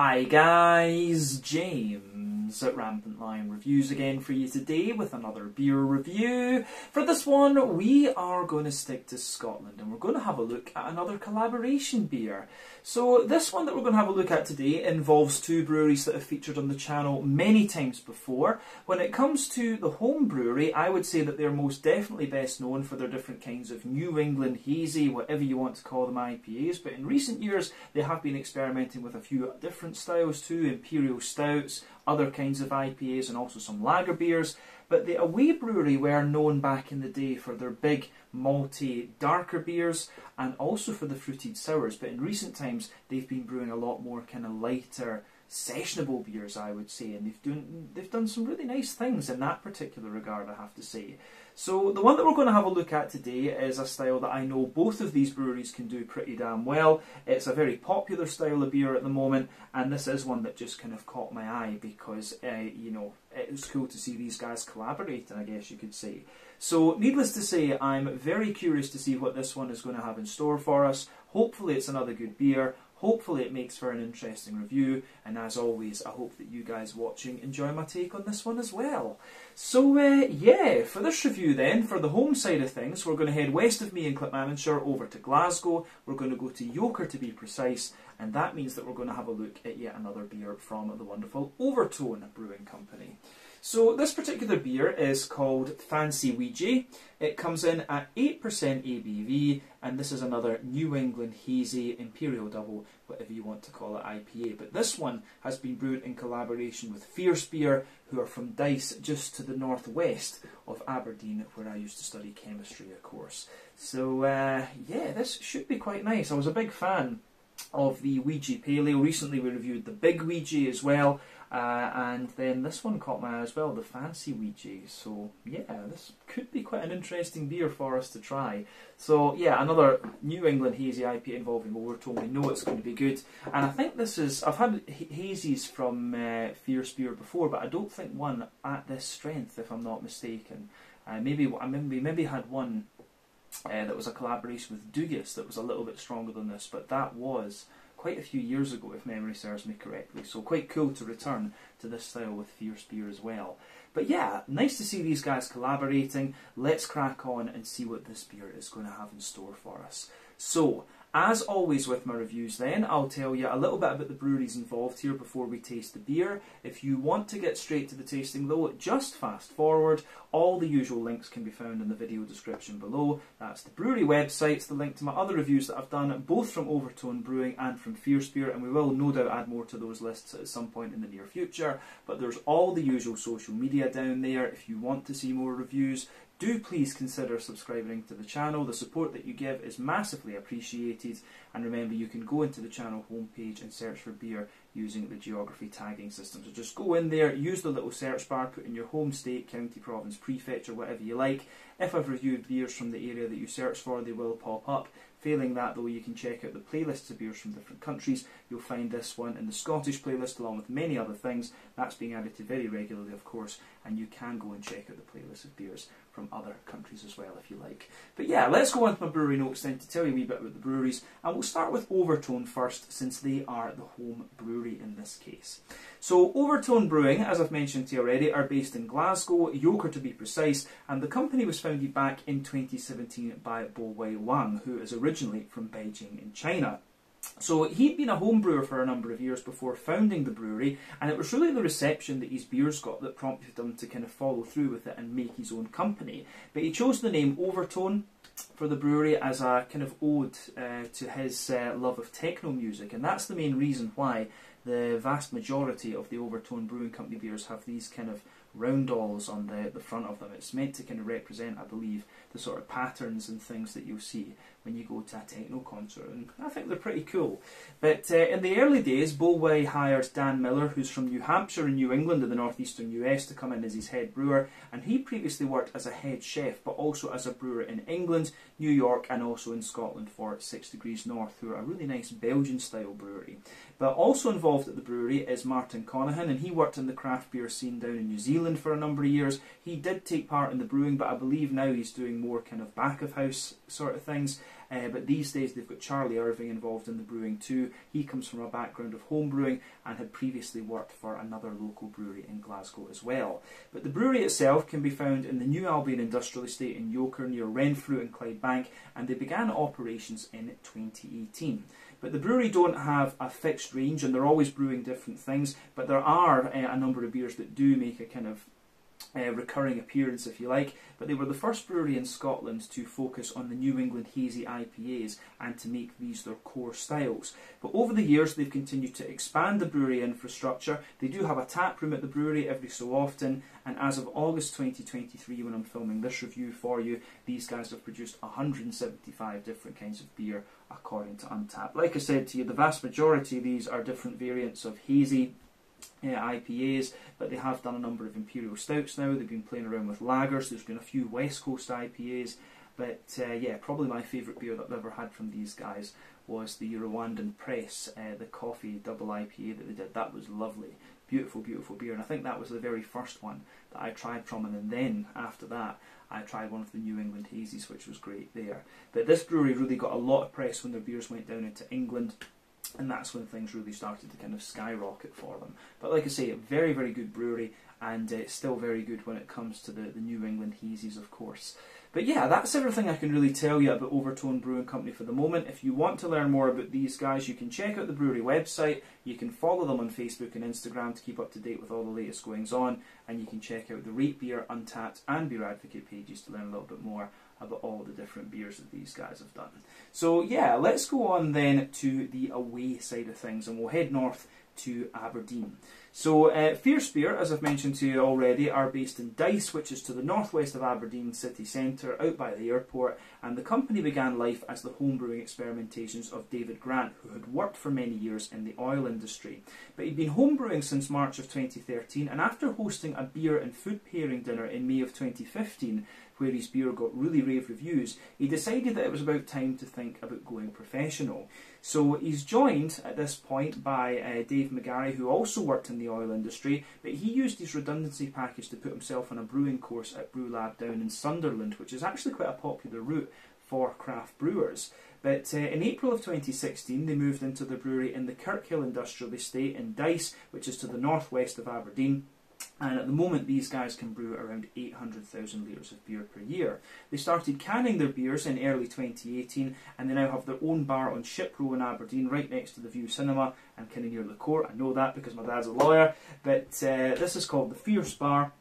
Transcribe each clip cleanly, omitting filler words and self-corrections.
Hi guys, James at Rampant Lion Reviews again for you today with another beer review. For this one we are going to stick to Scotland and we're going to have a look at another collaboration beer. So this one that we're going to have a look at today involves two breweries that have featured on the channel many times before. When it comes to the home brewery, I would say that they're most definitely best known for their different kinds of New England hazy, whatever you want to call them, IPAs, but in recent years they have been experimenting with a few different styles too, Imperial stouts, other kinds of IPAs and also some lager beers. But the away brewery were known back in the day for their big malty darker beers and also for the fruited sours, but in recent times they've been brewing a lot more kind of lighter sessionable beers, I would say, and they've done some really nice things in that particular regard, I have to say. So the one that we're going to have a look at today is a style that I know both of these breweries can do pretty damn well. It's a very popular style of beer at the moment, and this is one that just kind of caught my eye because, you know, it was cool to see these guys collaborating, I guess you could say. So needless to say, I'm very curious to see what this one is going to have in store for us. Hopefully it's another good beer. Hopefully it makes for an interesting review, and as always I hope that you guys watching enjoy my take on this one as well. So yeah, for this review then, for the home side of things, we're going to head west of me in Clipmanshire over to Glasgow. We're going to go to Yoker to be precise, and that means that we're going to have a look at yet another beer from the wonderful Overtone Brewing Company. So this particular beer is called Fancy Weegie. It comes in at 8% ABV, and this is another New England hazy Imperial double, whatever you want to call it, IPA. But this one has been brewed in collaboration with Fierce Beer, who are from Dyce, just to the northwest of Aberdeen, where I used to study chemistry, of course. So yeah, this should be quite nice. I was a big fan of the Weegie Pale Ale. Recently we reviewed the Big Weegie as well, and then this one caught my eye as well, the Fancy Weegie. So yeah, this could be quite an interesting beer for us to try. So yeah, another New England hazy IPA involving Overtone. We know it's going to be good, and I think this is, I've had hazies from Fierce Beer before, but I don't think one at this strength, if I'm not mistaken. Maybe had one that was a collaboration with Dyce that was a little bit stronger than this, but that was quite a few years ago if memory serves me correctly, so quite cool to return to this style with Fierce Beer as well. But yeah, nice to see these guys collaborating. Let's crack on and see what this beer is going to have in store for us. So, as always with my reviews then, I'll tell you a little bit about the breweries involved here before we taste the beer. If you want to get straight to the tasting though, just fast forward. All the usual links can be found in the video description below. That's the brewery websites, the link to my other reviews that I've done, both from Overtone Brewing and from Fierce Beer, and we will no doubt add more to those lists at some point in the near future. But there's all the usual social media down there if you want to see more reviews. Do please consider subscribing to the channel. The support that you give is massively appreciated, and remember you can go into the channel homepage and search for beer using the geography tagging system. So just go in there, use the little search bar, put in your home state, county, province, prefecture, whatever you like. If I've reviewed beers from the area that you search for, they will pop up. Failing that though, you can check out the playlists of beers from different countries. You'll find this one in the Scottish playlist along with many other things. That's being added to very regularly, of course, and you can go and check out the playlist of beers from other countries as well if you like. But yeah, let's go on to my brewery notes then to tell you a wee bit about the breweries, and we'll start with Overtone first, since they are the home brewery in this case. So Overtone Brewing, as I've mentioned to you already, are based in Glasgow, Yoker to be precise, and the company was founded back in 2017 by Bo Wei Wang, who is originally from Beijing in China. So he'd been a home brewer for a number of years before founding the brewery, and it was really the reception that his beers got that prompted him to kind of follow through with it and make his own company. But he chose the name Overtone for the brewery as a kind of ode to his love of techno music, and that's the main reason why the vast majority of the Overtone Brewing Company beers have these kind of roundels on the front of them. It's meant to kind of represent, I believe, the sort of patterns and things that you'll see when you go to a techno concert, and I think they're pretty cool. But in the early days, Bo Wei hired Dan Miller, who's from New Hampshire in New England in the northeastern US, to come in as his head brewer, and he previously worked as a head chef but also as a brewer in England, New York and also in Scotland for 6 Degrees North, who are a really nice Belgian style brewery. But also involved at the brewery is Martin Conahan, and he worked in the craft beer scene down in New Zealand for a number of years. He did take part in the brewing, but I believe now he's doing more kind of back of house sort of things. but these days they've got Charlie Irving involved in the brewing too. He comes from a background of home brewing and had previously worked for another local brewery in Glasgow as well. But the brewery itself can be found in the New Albion Industrial Estate in Yoker near Renfrew and Clydebank, and they began operations in 2018. But the brewery don't have a fixed range and they're always brewing different things, but there are a number of beers that do make a kind of recurring appearance, if you like. But they were the first brewery in Scotland to focus on the New England hazy IPAs and to make these their core styles. But over the years they've continued to expand the brewery infrastructure. They do have a tap room at the brewery every so often, and as of August 2023, when I'm filming this review for you, these guys have produced 175 different kinds of beer according to Untappd. Like I said to you, the vast majority of these are different variants of hazy IPAs, but they have done a number of Imperial stouts now. They've been playing around with lagers. There's been a few West Coast IPAs, but yeah, probably my favourite beer that I've ever had from these guys was the Rwandan Press, the coffee double IPA that they did. That was lovely. Beautiful, beautiful beer, and I think that was the very first one that I tried from them, and then after that I tried one of the New England hazies, which was great there. But this brewery really got a lot of press when their beers went down into England, and that's when things really started to kind of skyrocket for them. But like I say, a very, very good brewery, and still very good when it comes to the New England hazies, of course. But yeah, that's everything I can really tell you about Overtone Brewing Company for the moment. If you want to learn more about these guys, you can check out the brewery website, you can follow them on Facebook and Instagram to keep up to date with all the latest goings on, and you can check out the Rate Beer, Untappd and Beer Advocate pages to learn a little bit more about all the different beers that these guys have done. So yeah, let's go on then to the away side of things, and we'll head north to Aberdeen. So Fierce Beer, as I've mentioned to you already, are based in Dyce, which is to the northwest of Aberdeen city centre, out by the airport, and the company began life as the homebrewing experimentations of David Grant, who had worked for many years in the oil industry. But he'd been homebrewing since March of 2013, and after hosting a beer and food pairing dinner in May of 2015, where his beer got really rave reviews, he decided that it was about time to think about going professional. So he's joined at this point by Dave McGarry, who also worked in the oil industry, but he used his redundancy package to put himself on a brewing course at Brew Lab down in Sunderland, which is actually quite a popular route for craft brewers. But in April of 2016 they moved into the brewery in the Kirkhill Industrial Estate in Dyce, which is to the northwest of Aberdeen. And at the moment these guys can brew around 800,000 litres of beer per year. They started canning their beers in early 2018, and they now have their own bar on Ship Row in Aberdeen, right next to the View Cinema and kind of near the court. I know that because my dad's a lawyer. But this is called the Fierce Bar.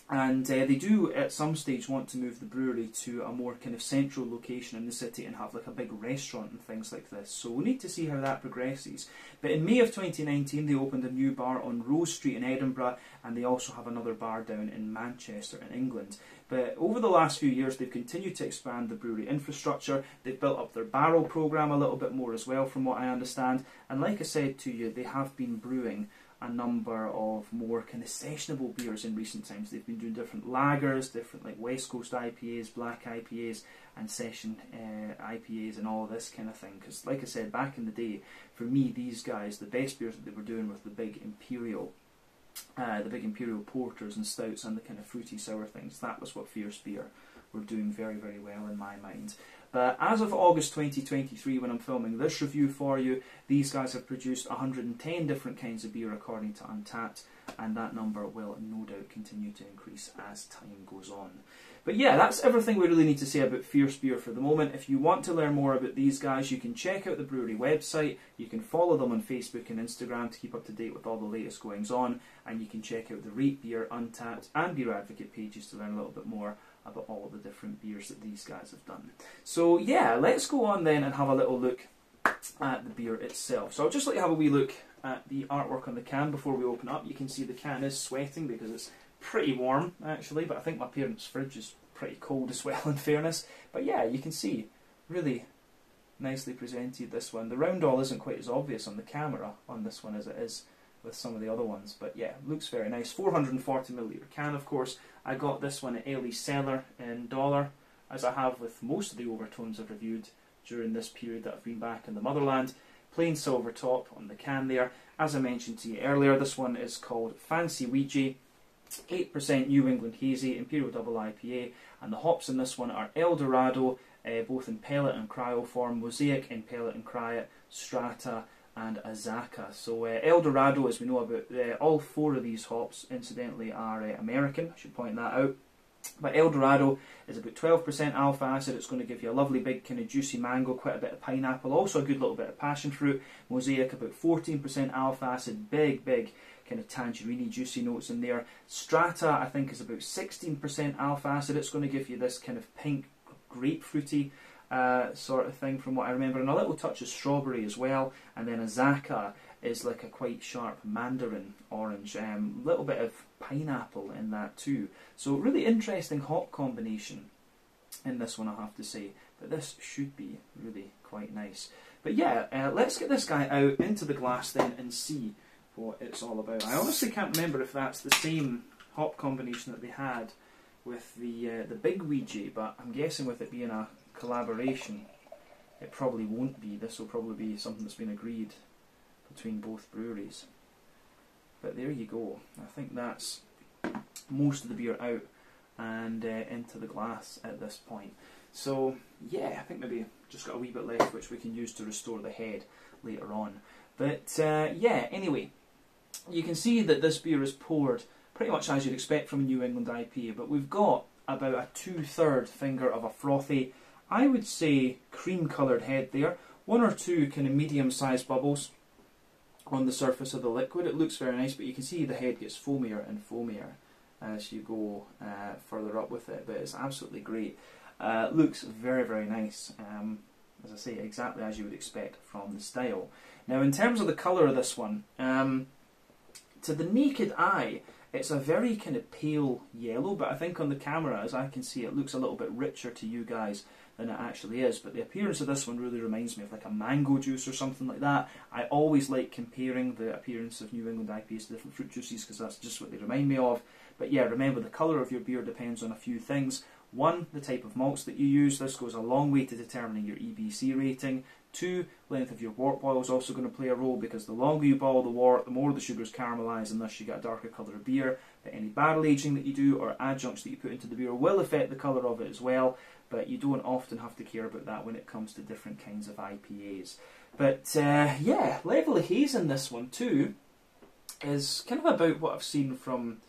And they do at some stage want to move the brewery to a more kind of central location in the city and have like a big restaurant and things like this. So we'll need to see how that progresses. But in May of 2019 they opened a new bar on Rose Street in Edinburgh, and they also have another bar down in Manchester in England. But over the last few years they've continued to expand the brewery infrastructure. They've built up their barrel programme a little bit more as well, from what I understand. And like I said to you, they have been brewing a number of more kind of sessionable beers in recent times. They've been doing different lagers, different like West Coast IPAs, black IPAs and session IPAs and all this kind of thing. Because like I said, back in the day, for me, these guys, the best beers that they were doing with the big Imperial porters and stouts and the kind of fruity sour things. That was what Fierce Beer were doing very, very well in my mind. But as of August 2023, when I'm filming this review for you, these guys have produced 110 different kinds of beer according to Untappd, and that number will no doubt continue to increase as time goes on. But yeah, that's everything we really need to say about Fierce Beer for the moment. If you want to learn more about these guys, you can check out the brewery website, you can follow them on Facebook and Instagram to keep up to date with all the latest goings on, and you can check out the Rate Beer, Untappd and Beer Advocate pages to learn a little bit more about all the different beers that these guys have done. So yeah, let's go on then and have a little look at the beer itself. So I'll just let you have a wee look at the artwork on the can before we open up. You can see the can is sweating because it's pretty warm actually, but I think my parents' fridge is pretty cold as well in fairness. But yeah, you can see, really nicely presented this one. The roundel isn't quite as obvious on the camera on this one as it is with some of the other ones, but yeah, looks very nice. 440ml can, of course. I got this one at Ellie's Cellar in Dollar, as I have with most of the Overtones I've reviewed during this period that I've been back in the motherland. Plain silver top on the can there. As I mentioned to you earlier, this one is called Fancy Weegie, 8% New England Hazy, Imperial Double IPA, and the hops in this one are El Dorado, both in pellet and cryo form, Mosaic in pellet and cryo, Strata and Azaka. So El Dorado, as we know about, all 4 of these hops, incidentally, are American. I should point that out. But El Dorado is about 12% alpha acid. It's going to give you a lovely big kind of juicy mango, quite a bit of pineapple, also a good little bit of passion fruit. Mosaic about 14% alpha acid, big kind of tangerine juicy notes in there. Strata I think is about 16% alpha acid. It's going to give you this kind of pink grapefruity sort of thing from what I remember, and a little touch of strawberry as well. And then Azaka is like a quite sharp mandarin orange, little bit of pineapple in that too. So really interesting hop combination in this one, I have to say. But this should be really quite nice. But yeah, let's get this guy out into the glass then and see what it's all about. I honestly can't remember if that's the same hop combination that they had with the big Weegie, but I'm guessing with it being a collaboration, it probably won't be. This will probably be something that's been agreed between both breweries. But there you go. I think that's most of the beer out and into the glass at this point. So yeah, I think maybe just got a wee bit left which we can use to restore the head later on. But yeah, anyway, you can see that this beer is poured pretty much as you'd expect from a New England IPA, but we've got about a 2/3 finger of a frothy, I would say cream coloured head there. 1 or 2 kind of medium sized bubbles on the surface of the liquid. It looks very nice, but you can see the head gets foamier and foamier as you go further up with it, but it's absolutely great. Looks very nice, as I say, exactly as you would expect from the style. Now in terms of the colour of this one, to the naked eye it's a very kind of pale yellow, but I think on the camera, as I can see, it looks a little bit richer to you guys than it actually is. But the appearance of this one really reminds me of like a mango juice or something like that. I always like comparing the appearance of New England IPAs to different fruit juices because that's just what they remind me of. But yeah, remember the colour of your beer depends on a few things. 1, the type of malts that you use. This goes a long way to determining your EBC rating. 2, length of your wort boil is also going to play a role, because the longer you boil the wort, the more the sugars caramelise and thus you get a darker colour of beer. But any barrel aging that you do or adjuncts that you put into the beer will affect the colour of it as well, but you don't often have to care about that when it comes to different kinds of IPAs. But yeah, level of haze in this one too is kind of about what I've seen from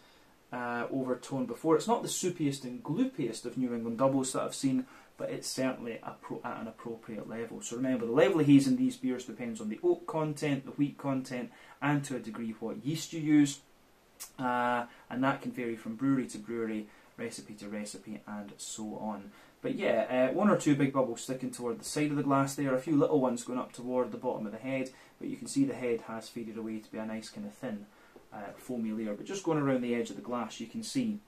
Overtone before. It's not the soupiest and gloopiest of New England doubles that I've seen, but it's certainly at an appropriate level. So remember, the level of haze in these beers depends on the oak content, the wheat content, and to a degree what yeast you use. And that can vary from brewery to brewery, recipe to recipe, and so on. But yeah, 1 or 2 big bubbles sticking toward the side of the glass there, a few little ones going up toward the bottom of the head, but you can see the head has faded away to be a nice kind of thin foamy layer. But just going around the edge of the glass, you can see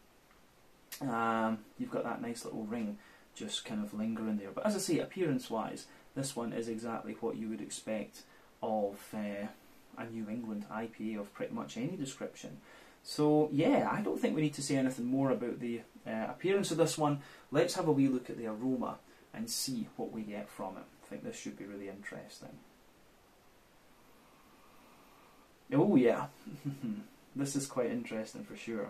you've got that nice little ring just kind of lingering there. But as I say, appearance-wise, this one is exactly what you would expect of a New England IPA of pretty much any description. So yeah, I don't think we need to say anything more about the appearance of this one. Let's have a wee look at the aroma and see what we get from it. I think this should be really interesting. Oh yeah, this is quite interesting for sure.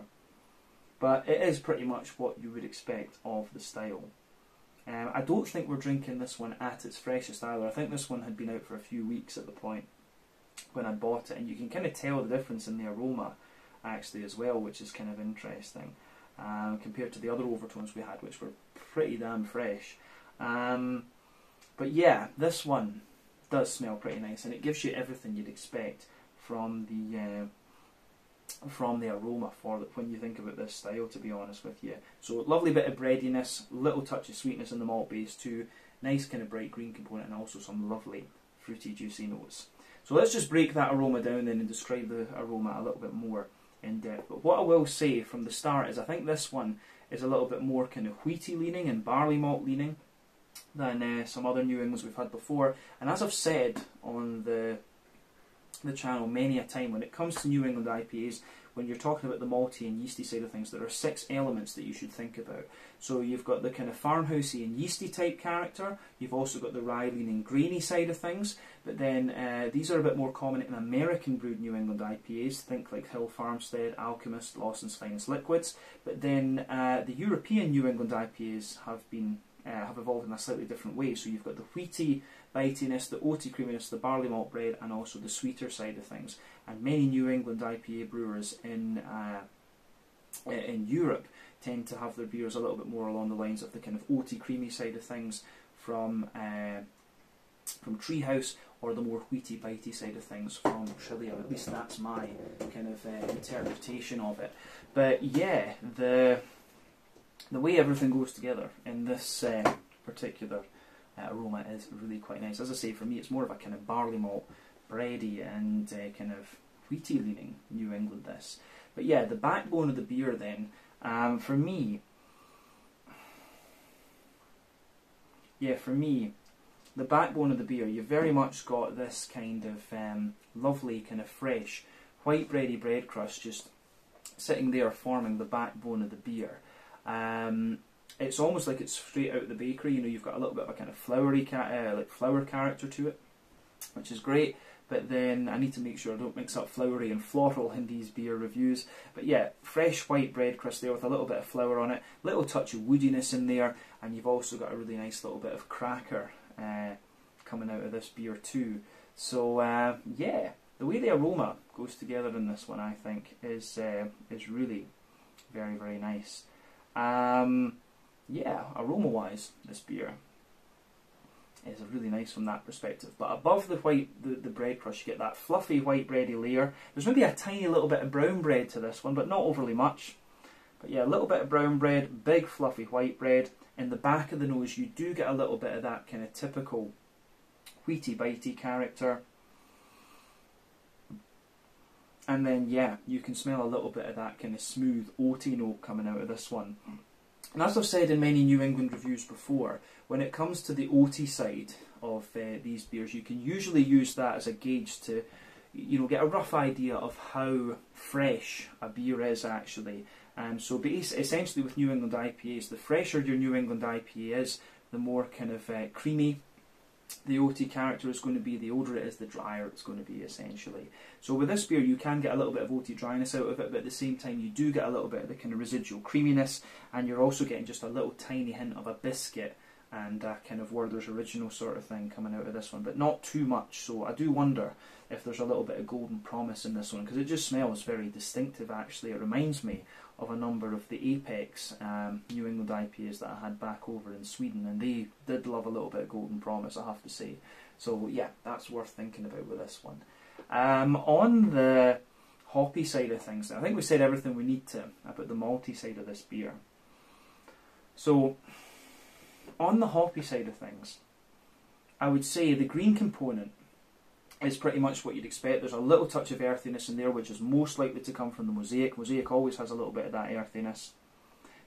But it is pretty much what you would expect of the style. I don't think we're drinking this one at its freshest either. I think this one had been out for a few weeks at the point when I bought it, and you can kind of tell the difference in the aroma actually as well, which is kind of interesting compared to the other Overtones we had, which were pretty damn fresh. But yeah, this one does smell pretty nice, and it gives you everything you'd expect from the aroma for when you think about this style, to be honest with you. So lovely bit of breadiness, little touch of sweetness in the malt base too, nice kind of bright green component, and also some lovely fruity juicy notes. So let's just break that aroma down then and describe the aroma a little bit more in depth. But what I will say from the start is I think this one is a little bit more kind of wheaty leaning and barley malt leaning than some other New Englands we've had before. And as I've said on the channel many a time, when it comes to New England IPAs, when you're talking about the malty and yeasty side of things, there are 6 elements that you should think about. So you've got the kind of farmhousey and yeasty type character, you've also got the rye leaning grainy side of things, but then these are a bit more common in American brewed New England IPAs, think like Hill Farmstead, Alchemist, Lawson's Finest Liquids. But then the European New England IPAs have been have evolved in a slightly different way. So you've got the wheaty bitiness, the oaty creaminess, the barley malt bread, and also the sweeter side of things. And many New England IPA brewers in Europe tend to have their beers a little bit more along the lines of the kind of oaty creamy side of things from Treehouse, or the more wheaty bitey side of things from Trillium. At least that's my kind of interpretation of it. But yeah, the way everything goes together in this particular aroma is really quite nice. As I say, for me it's more of a kind of barley malt, bready and kind of wheaty leaning New England this. But yeah, the backbone of the beer then, for me, the backbone of the beer, you've very much got this kind of lovely, kind of fresh, white bready bread crust just sitting there forming the backbone of the beer. It's almost like it's straight out of the bakery. You know, you've got a little bit of a kind of flowery, like flower character to it, which is great. But then I need to make sure I don't mix up flowery and floral in these beer reviews. But yeah, fresh white bread crust there with a little bit of flour on it, little touch of woodiness in there, and you've also got a really nice little bit of cracker coming out of this beer too. So yeah, the way the aroma goes together in this one, I think, is really very, very nice. Yeah, aroma-wise, this beer is really nice from that perspective. But above the bread crust, you get that fluffy white bready layer. There's maybe a tiny little bit of brown bread to this one, but not overly much. But yeah, a little bit of brown bread, big fluffy white bread. In the back of the nose, you do get a little bit of that kind of typical wheaty bitey character. And then yeah, you can smell a little bit of that kind of smooth oaty note coming out of this one. And as I've said in many New England reviews before, when it comes to the oaty side of these beers, you can usually use that as a gauge to, you know, get a rough idea of how fresh a beer is actually. So essentially with New England IPAs, the fresher your New England IPA is, the more kind of creamy the oaty character is going to be, the older it is, the drier it's going to be essentially. So with this beer you can get a little bit of oaty dryness out of it, but at the same time you do get a little bit of the kind of residual creaminess, and you're also getting just a little tiny hint of a biscuit and a kind of Werther's Original sort of thing coming out of this one, but not too much. So I do wonder if there's a little bit of golden promise in this one, because it just smells very distinctive actually. It reminds me of a number of the Apex New England IPAs that I had back over in Sweden, and they did love a little bit of golden promise, I have to say. So yeah, that's worth thinking about with this one. On the hoppy side of things, I think we said everything we need to about the malty side of this beer. So on the hoppy side of things, I would say the green component is pretty much what you'd expect. There's a little touch of earthiness in there, which is most likely to come from the Mosaic. Mosaic always has a little bit of that earthiness.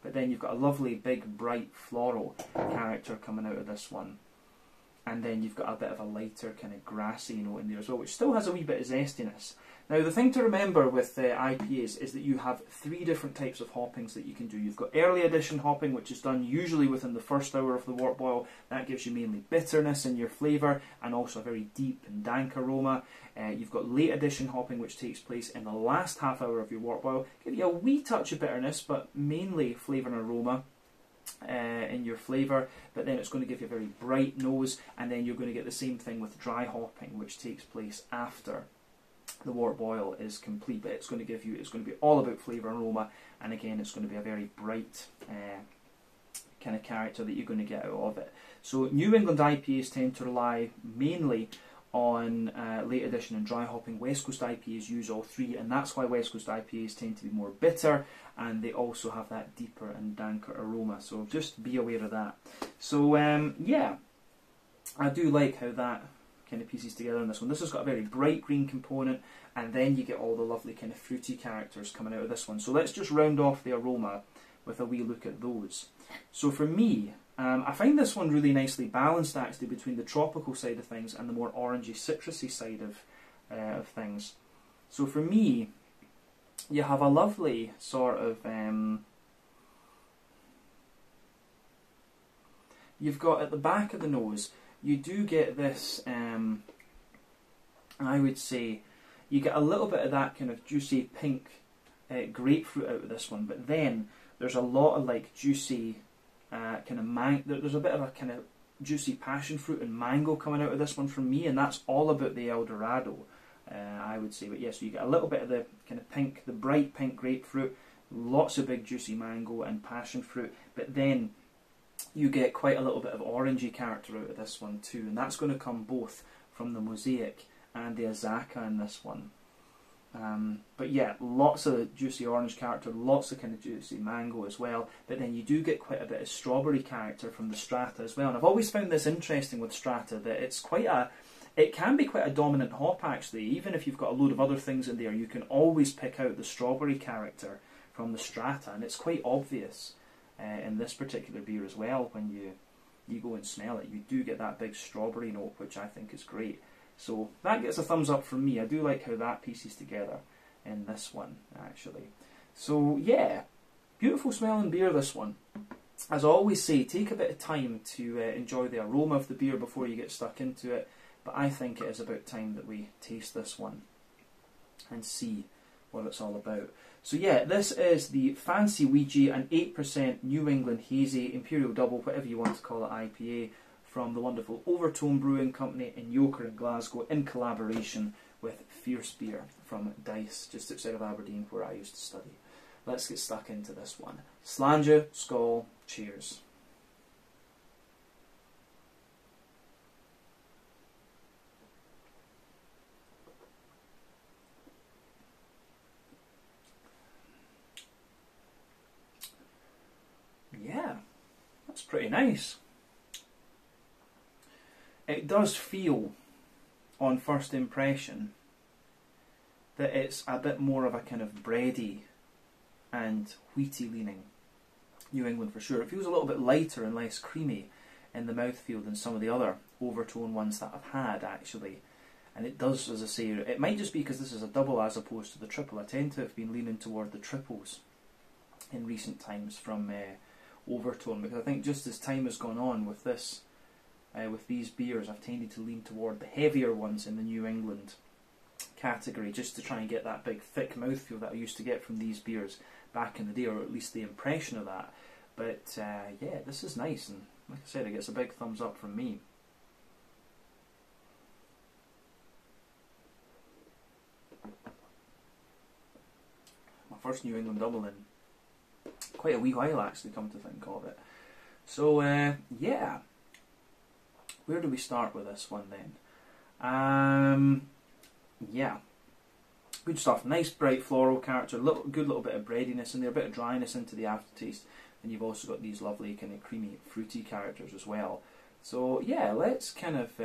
But then you've got a lovely, big, bright, floral character coming out of this one. And then you've got a bit of a lighter, kind of grassy note in there as well, which still has a wee bit of zestiness. Now, the thing to remember with IPAs is that you have 3 different types of hoppings that you can do. You've got early addition hopping, which is done usually within the first hour of the wort boil. That gives you mainly bitterness in your flavour and also a very deep and dank aroma. You've got late addition hopping, which takes place in the last half hour of your wort boil. Give you a wee touch of bitterness, but mainly flavour and aroma in your flavour, but then it's going to give you a very bright nose, and then you're going to get the same thing with dry hopping, which takes place after the wort boil is complete. But it's going to be all about flavour and aroma, and again it's going to be a very bright kind of character that you're going to get out of it. So New England IPAs tend to rely mainly on late addition and dry hopping. West Coast IPAs use all 3, and that's why West Coast IPAs tend to be more bitter, and they also have that deeper and danker aroma, so just be aware of that. So yeah, I do like how that kind of pieces together in this one. This has got a very bright green component, and then you get all the lovely kind of fruity characters coming out of this one. So let's just round off the aroma with a wee look at those. So for me, I find this one really nicely balanced actually between the tropical side of things and the more orangey citrusy side of things. So for me, you have a lovely sort of you've got at the back of the nose, you do get this I would say you get a little bit of that kind of juicy pink grapefruit out of this one, but then there's a lot of like juicy kind of there's a bit of a kind of juicy passion fruit and mango coming out of this one from me, and that's all about the El Dorado, I would say. But yes, so you get a little bit of the kind of pink, the bright pink grapefruit, lots of big juicy mango and passion fruit, but then you get quite a little bit of orangey character out of this one too, and that's going to come both from the Mosaic and the Azaka in this one. But yeah, lots of juicy orange character, lots of kind of juicy mango as well, but then you do get quite a bit of strawberry character from the Strata as well. And I've always found this interesting with Strata, that it can be quite a dominant hop actually. Even if you've got a load of other things in there, you can always pick out the strawberry character from the Strata, and it's quite obvious in this particular beer as well. When you go and smell it, you do get that big strawberry note, which I think is great. So that gets a thumbs up from me. I do like how that pieces together in this one, actually. So yeah, beautiful smelling beer, this one. As I always say, take a bit of time to enjoy the aroma of the beer before you get stuck into it. But I think it is about time that we taste this one and see what it's all about. So yeah, this is the Fancy Weegie, an 8% New England Hazy, Imperial Double, whatever you want to call it, IPA, from the wonderful Overtone Brewing Company in Yoker in Glasgow, in collaboration with Fierce Beer from Dyce, just outside of Aberdeen, where I used to study. Let's get stuck into this one. Slàinte, skål, cheers. Yeah, that's pretty nice. It does feel, on first impression, that it's a bit more of a kind of bready and wheaty leaning New England for sure. It feels a little bit lighter and less creamy in the mouthfeel than some of the other Overtone ones that I've had actually. And it does, as I say, it might just be because this is a double as opposed to the triple. I tend to have been leaning toward the triples in recent times from Overtone, because I think just as time has gone on with this, with these beers, I've tended to lean toward the heavier ones in the New England category, just to try and get that big thick mouthfeel that I used to get from these beers back in the day, or at least the impression of that. But yeah, this is nice, and like I said, it gets a big thumbs up from me. My first New England double in quite a wee while actually, come to think of it. So yeah, where do we start with this one then? Yeah, good stuff. Nice bright floral character, good little bit of breadiness in there, a bit of dryness into the aftertaste, and you've also got these lovely kind of creamy, fruity characters as well. So yeah, let's kind of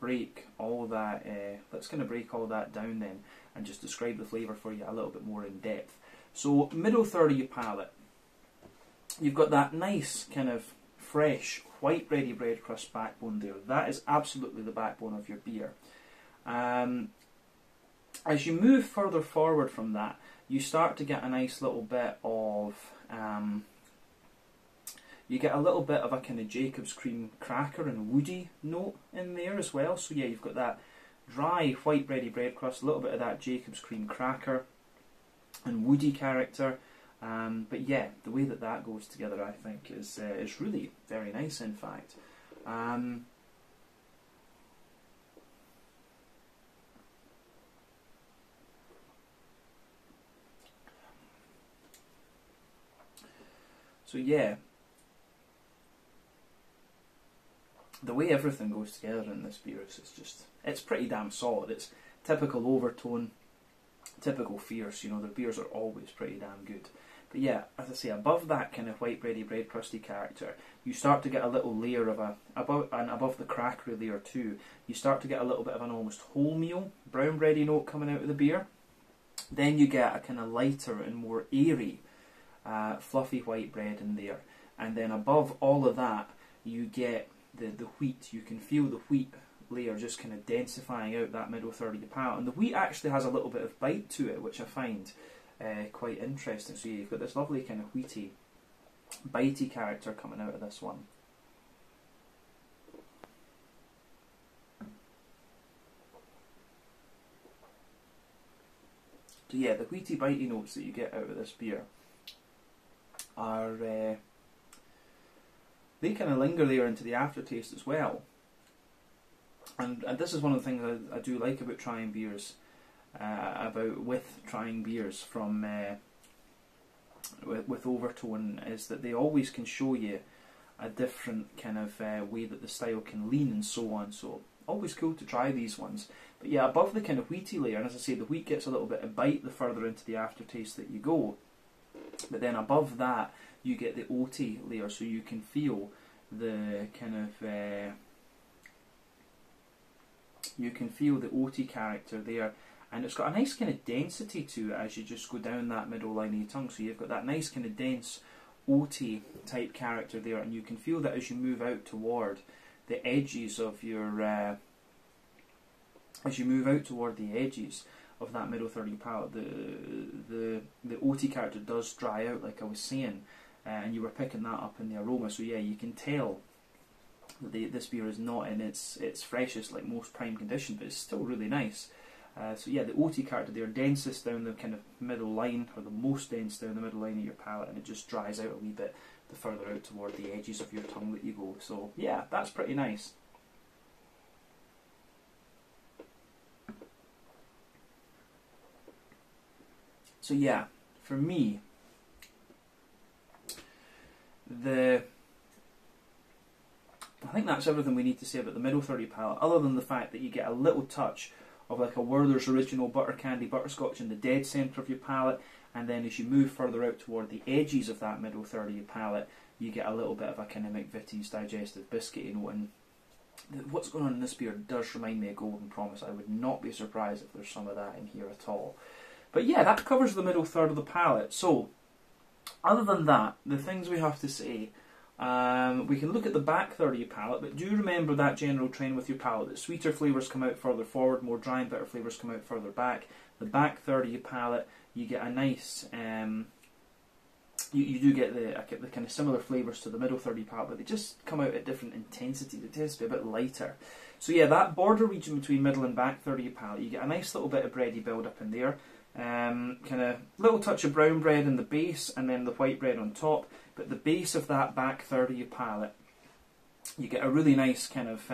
break all that. Let's kind of break all that down then, and just describe the flavour for you a little bit more in depth. So middle third of your palate, you've got that nice kind of fresh white bready bread crust backbone there. That is absolutely the backbone of your beer. As you move further forward from that, you start to get a nice little bit of you get a little bit of a kind of Jacob's cream cracker and woody note in there as well. So yeah, you've got that dry white bready bread crust, a little bit of that Jacob's cream cracker and woody character. But yeah, the way that that goes together, I think, is really very nice, in fact. So yeah, the way everything goes together in this beer is it's pretty damn solid. It's typical Overtone, typical Fierce, you know, their beers are always pretty damn good. But yeah, as I say, above that kind of white bready bread crusty character, you start to get a little layer of above the crackery layer too, you start to get a little bit of an almost wholemeal brown bready note coming out of the beer. Then you get a kind of lighter and more airy fluffy white bread in there, and then above all of that you get the wheat. You can feel the wheat layer just kind of densifying out that middle third of your palate, and the wheat actually has a little bit of bite to it, which I find quite interesting. So you've got this lovely kind of wheaty, bitey character coming out of this one. So yeah, the wheaty, bitey notes that you get out of this beer are they kind of linger there into the aftertaste as well. And this is one of the things I do like about trying beers, with trying beers from with Overtone, is that they always can show you a different kind of way that the style can lean and so on. So always cool to try these ones. But yeah, above the kind of wheaty layer, and as I say, the wheat gets a little bit of bite the further into the aftertaste that you go. But then above that, you get the oaty layer, so you can feel the kind of you can feel the oaty character there, and it's got a nice kind of density to it as you just go down that middle line of your tongue. So you've got that nice kind of dense oaty type character there, and you can feel that as you move out toward the edges of your as you move out toward the edges of that middle third of your palate, the oaty character does dry out, like I was saying, and you were picking that up in the aroma. So yeah, you can tell that this beer is not in its freshest, like most prime condition, but it's still really nice. So yeah, the oaty character there, densest down the kind of middle line, or the most dense down the middle line of your palate, and it just dries out a wee bit the further out toward the edges of your tongue that you go. So yeah, that's pretty nice. So yeah, for me, I think that's everything we need to say about the middle third of your palate, other than the fact that you get a little touch of like a Werther's Original Butter Candy Butterscotch in the dead centre of your palate, and then as you move further out toward the edges of that middle third of your palate, you get a little bit of a kind of McVitie's digestive biscuity note. And what's going on in this beer does remind me of Golden Promise. I would not be surprised if there's some of that in here at all. But yeah, that covers the middle third of the palate. So, other than that, the things we have to say, we can look at the back third of your palate, but do remember that general trend with your palate, that sweeter flavours come out further forward, more dry and bitter flavours come out further back. The back third of your palate, you get a nice, you do get the kind of similar flavours to the middle third of your palate, but they just come out at different intensities. It tends to be a bit lighter. So yeah, that border region between middle and back third of your palate, you get a nice little bit of bready build up in there. Kind of little touch of brown bread in the base, and then the white bread on top. But the base of that back third of your palate, you get a really nice kind of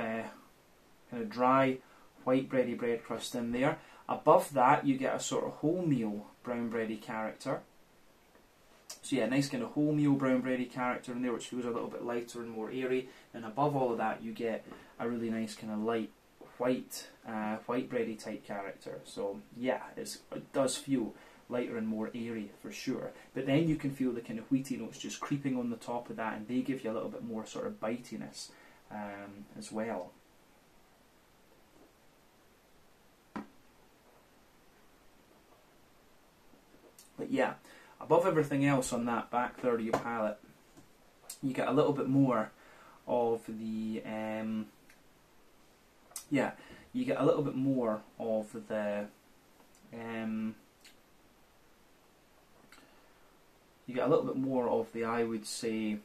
dry white bready bread crust in there. Above that, you get a sort of wholemeal brown bready character. So yeah, nice kind of wholemeal brown bready character in there, which feels a little bit lighter and more airy. And above all of that, you get a really nice kind of light white bready type character. So yeah, it does feel lighter and more airy for sure. But then you can feel the kind of wheaty notes just creeping on the top of that, and they give you a little bit more sort of bitiness as well. But yeah, above everything else on that back third of your palate, you get a little bit more of the you get a little bit more of the I would say,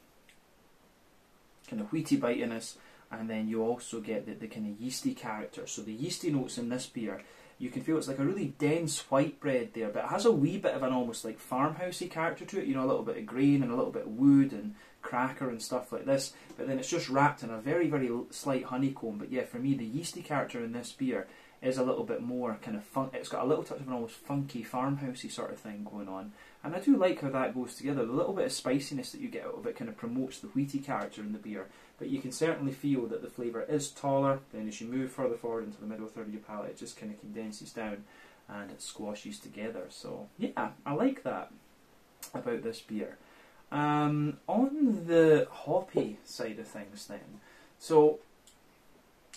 kind of wheaty bitiness, and then you also get the kind of yeasty character. So the yeasty notes in this beer, you can feel it's like a really dense white bread there, but it has a wee bit of an almost like farmhousey character to it, you know, a little bit of grain and a little bit of wood and cracker and stuff like this, but then it's just wrapped in a very, very slight honeycomb. But yeah, for me, the yeasty character in this beer is a little bit more kind of fun. It's got a little touch of an almost funky farmhousey sort of thing going on, and I do like how that goes together. The little bit of spiciness that you get out of it kind of promotes the wheaty character in the beer, but you can certainly feel that the flavour is taller. Then as you move further forward into the middle third of your palate, it just kind of condenses down and it squashes together. So yeah, I like that about this beer. On the hoppy side of things then, so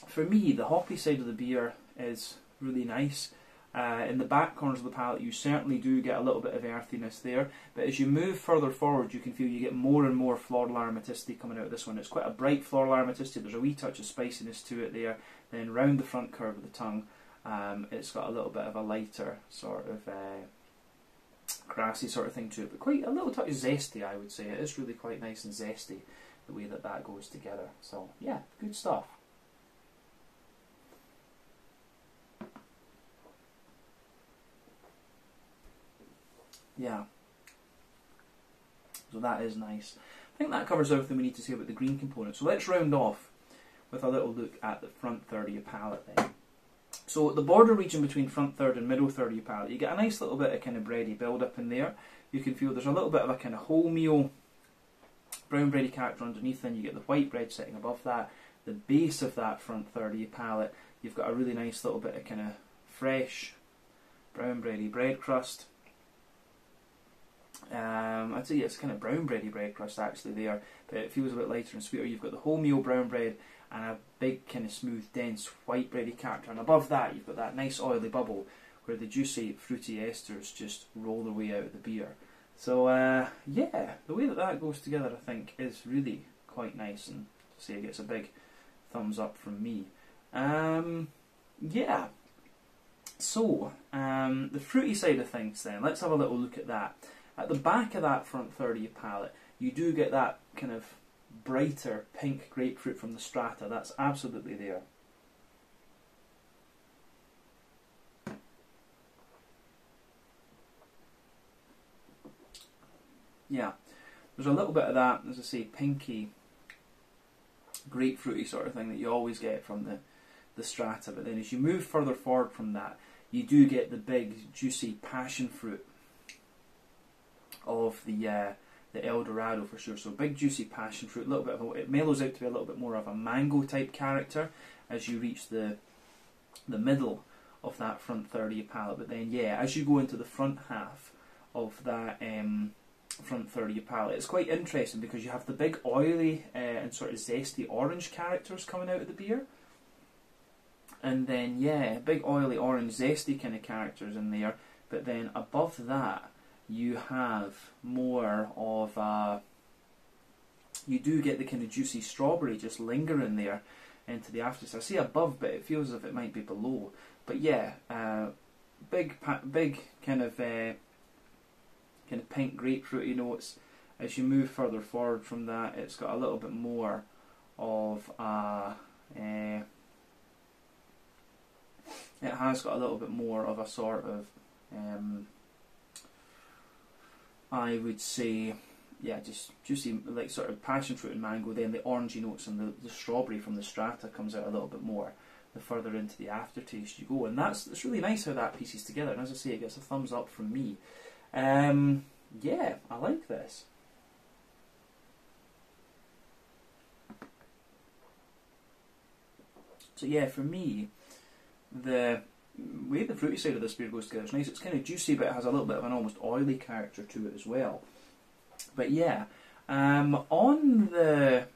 for me, the hoppy side of the beer is really nice. In the back corners of the palate, you certainly do get a little bit of earthiness there, but as you move further forward, you can feel you get more and more floral aromaticity coming out of this one. It's quite a bright floral aromaticity. There's a wee touch of spiciness to it there. Then round the front curve of the tongue, it's got a little bit of a lighter sort of grassy sort of thing to it, but quite a little touch zesty, I would say. It is really quite nice and zesty, the way that that goes together. So yeah, good stuff. Yeah. So that is nice. I think that covers everything we need to say about the green component. So let's round off with a little look at the front third of your palate then. So the border region between front third and middle third of your palate, you get a nice little bit of kind of bready build up in there. You can feel there's a little bit of a kind of wholemeal brown bready character underneath, then you get the white bread sitting above that. The base of that front third of your palate, you've got a really nice little bit of kind of fresh brown bready bread crust. I'd say it's kind of brown bready bread crust actually there, but it feels a bit lighter and sweeter. You've got the wholemeal brown bread and a big kind of smooth, dense white bready character, and above that you've got that nice oily bubble where the juicy, fruity esters just roll their way out of the beer. So yeah, the way that that goes together I think is really quite nice, and to say it gets a big thumbs up from me. Yeah, so the fruity side of things then, let's have a little look at that. At the back of that front third of your palate, you do get that kind of brighter pink grapefruit from the strata. That's absolutely there. Yeah, there's a little bit of that, as I say, pinky, grapefruity sort of thing that you always get from the strata, but then as you move further forward from that, you do get the big, juicy passion fruit of the El Dorado for sure. So big, juicy passion fruit, a little bit of it mellows out to be a little bit more of a mango type character as you reach the middle of that front third of your palate. But then, yeah, as you go into the front half of that front third of your palate, it's quite interesting because you have the big oily and sort of zesty orange characters coming out of the beer. And then, yeah, big oily orange zesty kind of characters in there. But then above that, you have more of a, you do get the kind of juicy strawberry just lingering there into the aftertaste. I say above, but it feels as if it might be below. But yeah, big kind of pink grapefruity notes. As you move further forward from that, it's got a little bit more of a, it has got a little bit more of a sort of, I would say, yeah, just juicy, like sort of passion fruit and mango. Then the orangey notes and the strawberry from the strata comes out a little bit more the further into the aftertaste you go. And it's really nice how that pieces together. And as I say, it gets a thumbs up from me. Yeah, I like this. So yeah, for me, the way the fruity side of this beer goes together is nice. It's kind of juicy, but it has a little bit of an almost oily character to it as well. But yeah, on the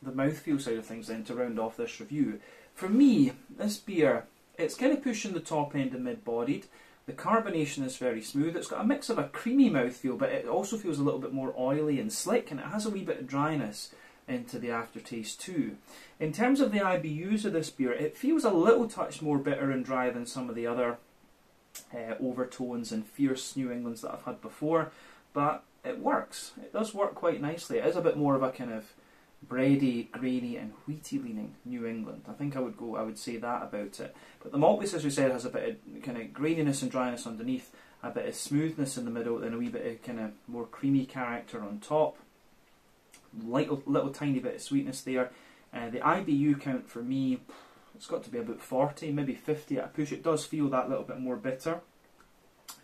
mouthfeel side of things then, to round off this review, for me, this beer, it's kind of pushing the top end of mid-bodied. The carbonation is very smooth. It's got a mix of a creamy mouthfeel, but it also feels a little bit more oily and slick, and it has a wee bit of dryness into the aftertaste too. In terms of the IBUs of this beer, it feels a little touch more bitter and dry than some of the other overtones and fierce New Englands that I've had before, but it works. It does work quite nicely. It is a bit more of a kind of bready, grainy and wheaty leaning New England. I think I would say that about it. But the malt base, as we said, has a bit of kind of graininess and dryness underneath, a bit of smoothness in the middle, then a wee bit of kind of more creamy character on top. Little tiny bit of sweetness there. The IBU count for me, it's got to be about 40, maybe 50 at a push. It does feel that little bit more bitter,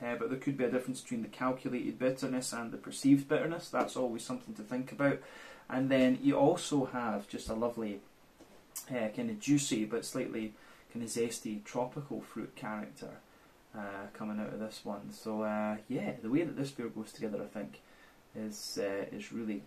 but there could be a difference between the calculated bitterness and the perceived bitterness. That's always something to think about. And then you also have just a lovely kind of juicy but slightly kind of zesty tropical fruit character coming out of this one. So yeah, the way that this beer goes together, I think, is really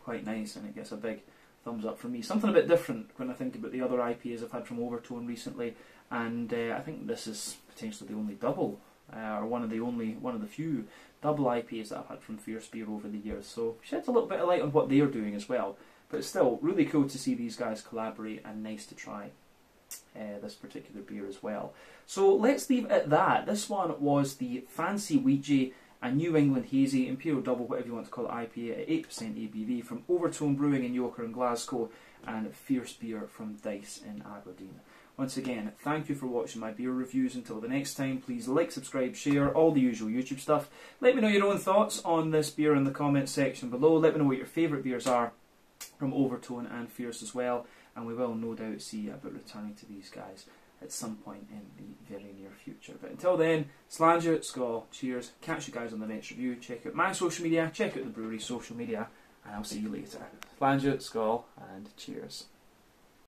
quite nice, and it gets a big thumbs up from me. Something a bit different when I think about the other IPAs I've had from Overtone recently, and I think this is potentially the only double, or one of the few double IPAs that I've had from Fierce Beer over the years. So sheds a little bit of light on what they're doing as well. But it's still really cool to see these guys collaborate, and nice to try this particular beer as well. So let's leave it at that. This one was the Fancy Weegie, a New England Hazy, Imperial Double, whatever you want to call it, IPA at 8% ABV from Overtone Brewing in Yoker in Glasgow, and Fierce Beer from Dyce in Aberdeen. Once again, thank you for watching my beer reviews. Until the next time, please like, subscribe, share, all the usual YouTube stuff. Let me know your own thoughts on this beer in the comments section below. Let me know what your favourite beers are from Overtone and Fierce as well. And we will no doubt see about returning to these guys at some point in the very near future. But until then, Slàinte, Skål, cheers, catch you guys on the next review. Check out my social media, check out the brewery's social media, and I'll see you later. Slàinte, Skål, and cheers.